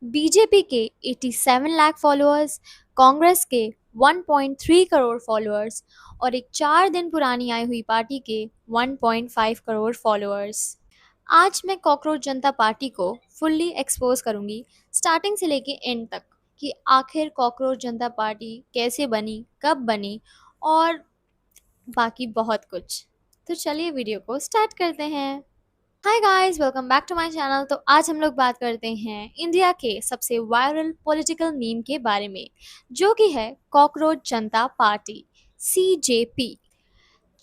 BJP के 87 lakh followers, Congress के 1.3 crore followers और एक 4 दिन पुरानी आई हुई पार्टी के 1.5 करोड़ फॉलोअर्स। आज मैं कॉकरोच जनता पार्टी को फुल्ली एक्सपोज करूंगी, स्टार्टिंग से लेके एंड तक, कि आखिर कॉकरोच जनता पार्टी कैसे बनी, कब बनी और बाकी बहुत कुछ। तो चलिए वीडियो को स्टार्ट करते हैं। Hi guys, welcome back to my channel. तो आज हम लोग बात करते हैं इंडिया के सबसे वायरल पॉलिटिकल मीम के बारे में, जो कि है कॉकरोच जनता पार्टी, सीजेपी।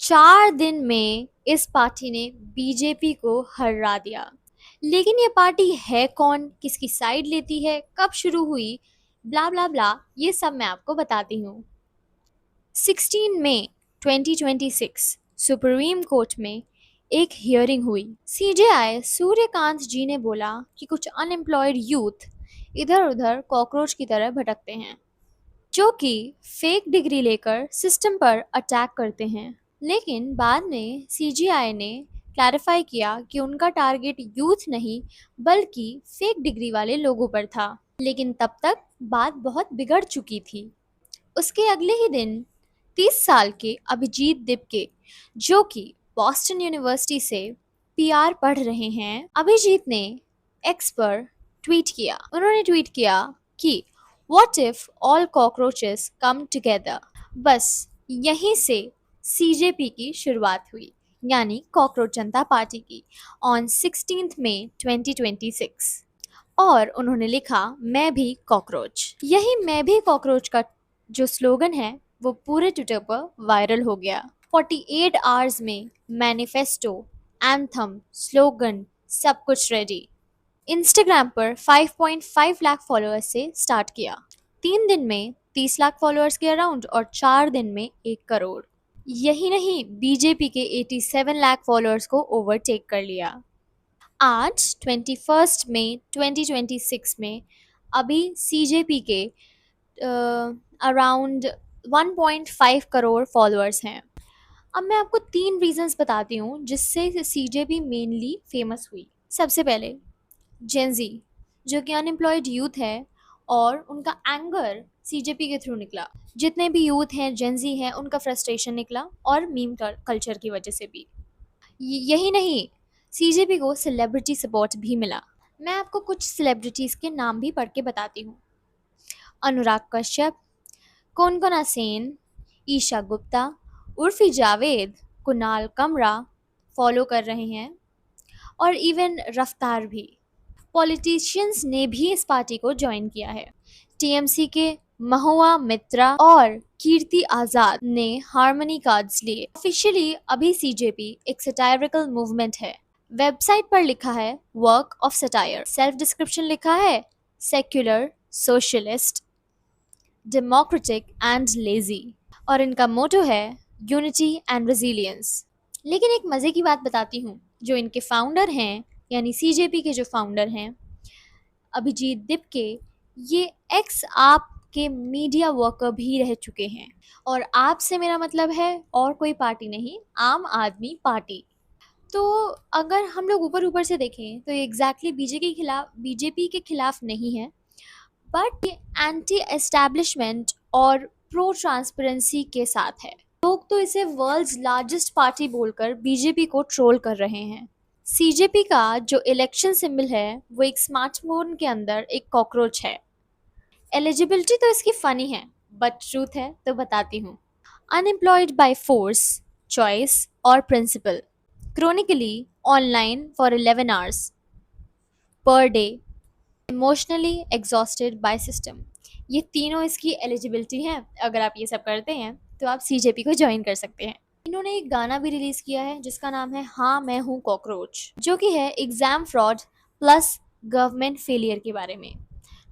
4 दिन में इस पार्टी ने बीजेपी को हरा दिया। लेकिन ये पार्टी है कौन, किसकी साइड लेती है, कब शुरू हुई, ब्ला ब्ला ब्ला, ये सब मैं आपको बताती हूँ। 16 मई 2026 सुप्रीम कोर्ट में एक हियरिंग हुई। सीजेआई सूर्यकांत जी ने बोला कि कुछ अनएम्प्लॉयड यूथ इधर उधर कॉकरोच की तरह भटकते हैं, जो कि फेक डिग्री लेकर सिस्टम पर अटैक करते हैं। लेकिन बाद में सीजीआई ने क्लैरिफाई किया कि उनका टारगेट यूथ नहीं बल्कि फेक डिग्री वाले लोगों पर था। लेकिन तब तक बात बहुत बिगड़ चुकी थी। उसके अगले ही दिन 30 साल के अभिजीत दिपके, जो कि बॉस्टन यूनिवर्सिटी से पीआर पढ़ रहे हैं, अभिजीत ने एक्स पर ट्वीट किया। उन्होंने ट्वीट किया कि what if all cockroaches come together. बस यहीं से सीजेपी की शुरुआत हुई, यानी कॉकरोच जनता पार्टी की, ऑन 16 मई 2026। और उन्होंने लिखा, मैं भी कॉकरोच। यही मैं भी कॉकरोच का जो स्लोगन है वो पूरे ट्विटर पर वायरल हो गया। 48 आवर्स में मैनिफेस्टो, एंथम, स्लोगन सब कुछ रेडी। इंस्टाग्राम पर 5.5 लाख फॉलोअर्स से स्टार्ट किया। 3 दिन में 30 लाख फॉलोअर्स के अराउंड और 4 दिन में 1 करोड़। यही नहीं, बीजेपी के 87 लाख फॉलोअर्स को ओवरटेक कर लिया। आज 21 मई 2026 में अभी सीजेपी के अराउंड 1.5 करोड़ फॉलोअर्स हैं। अब मैं आपको 3 रीजंस बताती हूँ जिससे सीजेपी मेनली फेमस हुई। सबसे पहले जेंजी, जो कि अनएम्प्लॉयड यूथ है और उनका एंगर सीजेपी के थ्रू निकला। जितने भी यूथ हैं, जेंजी हैं, उनका फ्रस्ट्रेशन निकला और मीम कल्चर की वजह से भी। यही नहीं, सीजेपी को सेलिब्रिटी सपोर्ट भी मिला। मैं आपको कुछ सेलिब्रिटीज़ के नाम भी पढ़ के बताती हूँ। अनुराग कश्यप, कोनकोना सेन, ईशा गुप्ता, उर्फी जावेद, कुणाल कमरा फॉलो कर रहे हैं, और इवन रफ्तार भी। पॉलिटिशियंस ने भी इस पार्टी को ज्वाइन किया है। टीएमसी के महुआ मित्रा और कीर्ति आजाद ने हार्मनी कार्ड्स लिए। ऑफिशियली अभी सीजेपी एक सटायरिकल मूवमेंट है। वेबसाइट पर लिखा है work of satire. Self description लिखा है secular, socialist, democratic and lazy. और इनका मोटो है यूनिटी एंड रेजिलियंस। लेकिन एक मज़े की बात बताती हूँ, जो इनके फाउंडर हैं, यानी सीजेपी के जो फाउंडर हैं अभिजीत दिपके, ये एक्स आप के मीडिया वर्कर भी रह चुके हैं। और आप से मेरा मतलब है और कोई पार्टी नहीं, आम आदमी पार्टी। तो अगर हम लोग ऊपर ऊपर से देखें तो ये एग्जैक्टली बीजेपी के खिलाफ नहीं है, बट ये एंटी एस्टैब्लिशमेंट और प्रो ट्रांसपेरेंसी के साथ है। लोग तो इसे वर्ल्ड्स लार्जेस्ट पार्टी बोलकर बीजेपी को ट्रोल कर रहे हैं। सीजेपी का जो इलेक्शन सिंबल है वो एक स्मार्टफोन के अंदर एक कॉकरोच है। एलिजिबिलिटी तो इसकी फनी है, बट ट्रूथ है तो बताती हूँ। अनएम्प्लॉयड बाय फोर्स, चॉइस और principle, chronically online for 11 hours per day, emotionally exhausted by system. ये तीनों इसकी एलिजिबिलिटी हैं। अगर आप ये सब करते हैं तो आप सीजेपी को ज्वाइन कर सकते हैं। इन्होंने एक गाना भी रिलीज किया है जिसका नाम है हाँ मैं हूँ कॉकरोच, जो कि है exam fraud plus government failure के बारे में,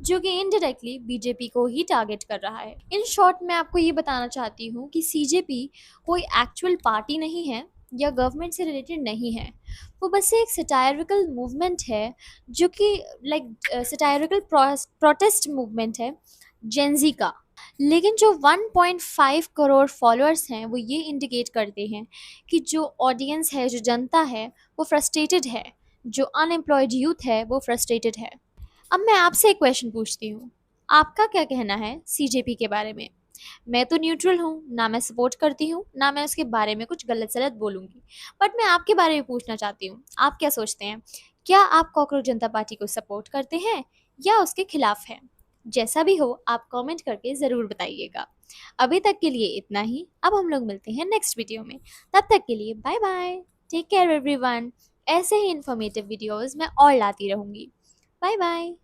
जो कि इनडायरेक्टली बीजेपी को ही टारगेट कर रहा है। इन शॉर्ट मैं आपको ये बताना चाहती हूँ कि सीजेपी कोई एक्चुअल पार्टी नहीं है या गवर्नमेंट से रिलेटेड नहीं है। वो बस एक सटायरिकल मूवमेंट है, जो कि लाइक सटायरिकल प्रोटेस्ट मूवमेंट है जेंजी का। लेकिन जो 1.5 करोड़ फॉलोअर्स हैं वो ये इंडिकेट करते हैं कि जो ऑडियंस है, जो जनता है, वो फ्रस्ट्रेटेड है। जो अनएम्प्लॉयड यूथ है वो फ्रस्ट्रेटेड है। अब मैं आपसे एक क्वेश्चन पूछती हूँ, आपका क्या कहना है सीजेपी के बारे में? मैं तो न्यूट्रल हूँ, ना मैं सपोर्ट करती हूँ, ना मैं उसके बारे में कुछ गलत-सलत बोलूँगी। बट मैं आपके बारे में पूछना चाहती हूँ, आप क्या सोचते हैं? क्या आप कॉकरोच जनता पार्टी को सपोर्ट करते हैं या उसके खिलाफ हैं? जैसा भी हो, आप कमेंट करके ज़रूर बताइएगा। अभी तक के लिए इतना ही, अब हम लोग मिलते हैं नेक्स्ट वीडियो में। तब तक के लिए bye bye, take care everyone. ऐसे ही इन्फॉर्मेटिव वीडियोज़ मैं और लाती रहूँगी। Bye bye.